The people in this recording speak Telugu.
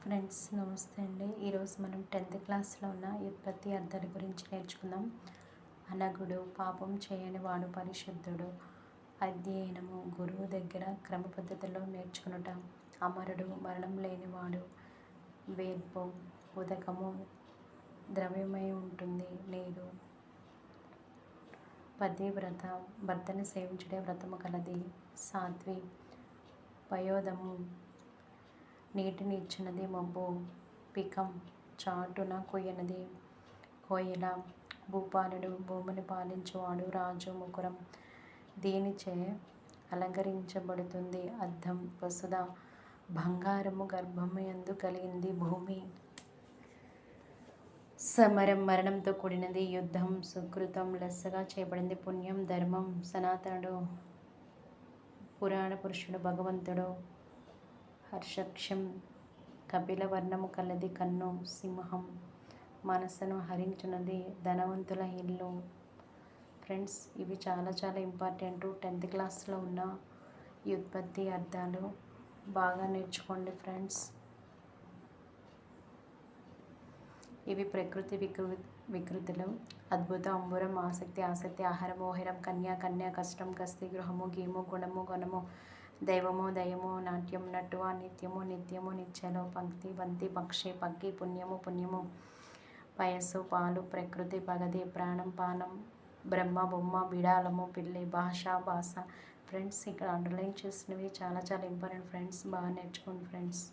ఫ్రెండ్స్ నమస్తే అండి. ఈరోజు మనం 10th క్లాస్లో ఉన్న వ్యుత్పత్తి అర్థాల గురించి నేర్చుకుందాం. అనగుడు, పాపం చేయని వాడు పరిశుద్ధుడు. అధ్యయనము, గురువు దగ్గర క్రమ పద్ధతిలో నేర్చుకునుట. అమరుడు, మరణం లేనివాడు. వేర్పు, ఉదకము ద్రవ్యమై ఉంటుంది నీరు. పతివ్రత, భర్తని సేవించుటే వ్రతము కలది. సాధ్వి, పయోదము, నీటిని ఇచ్చినది మబ్బు. పికం, చాటున కొయ్యనిది. కోయిల, భూపాలుడు, భూమిని పాలించువాడు. రాజు, ముకురం, దీనిచే అలంకరించబడుతుంది. అద్దం, వసుధ, బంగారము గర్భమయందు కలిగింది. భూమి, సమరం, మరణంతో కూడినది. యుద్ధం, సుకృతం, లెస్సగా చేయబడింది. పుణ్యం, ధర్మం, సనాతనుడు, పురాణ పురుషుడు, భగవంతుడు. హర్షక్షం, కపిల వర్ణము కలది. కన్ను, సింహం, మనసును హరించున్నది. ధనవంతుల ఇల్లు. ఫ్రెండ్స్, ఇవి చాలా చాలా ఇంపార్టెంట్ 10th క్లాస్లో ఉన్న వ్యుత్పత్తి అర్థాలు. బాగా నేర్చుకోండి ఫ్రెండ్స్. ఇవి ప్రకృతి వికృతులు. అద్భుత, అంబురం, ఆసక్తి, ఆసక్తి, ఆహారం, ఓహిరం, కన్య, కన్య, కష్టం, కస్తి, గృహము, గీము, గుణము, గణము, దైవము, దయము, నాట్యం, నటువ, నిత్యము, నిత్యము, నిత్యలు, పంక్తి, బంతి, పక్షి, పక్కి, పుణ్యము, పుణ్యము, పయస్సు, పాలు, ప్రకృతి, పగది, ప్రాణం, పానం, బ్రహ్మ, బొమ్మ, బిడాలము, పిల్లి, భాష, భాష. ఫ్రెండ్స్, ఇక్కడ అండర్లైన్ చేసినవి చాలా చాలా ఇంపార్టెంట్ ఫ్రెండ్స్. బాగా నేర్చుకోండి ఫ్రెండ్స్.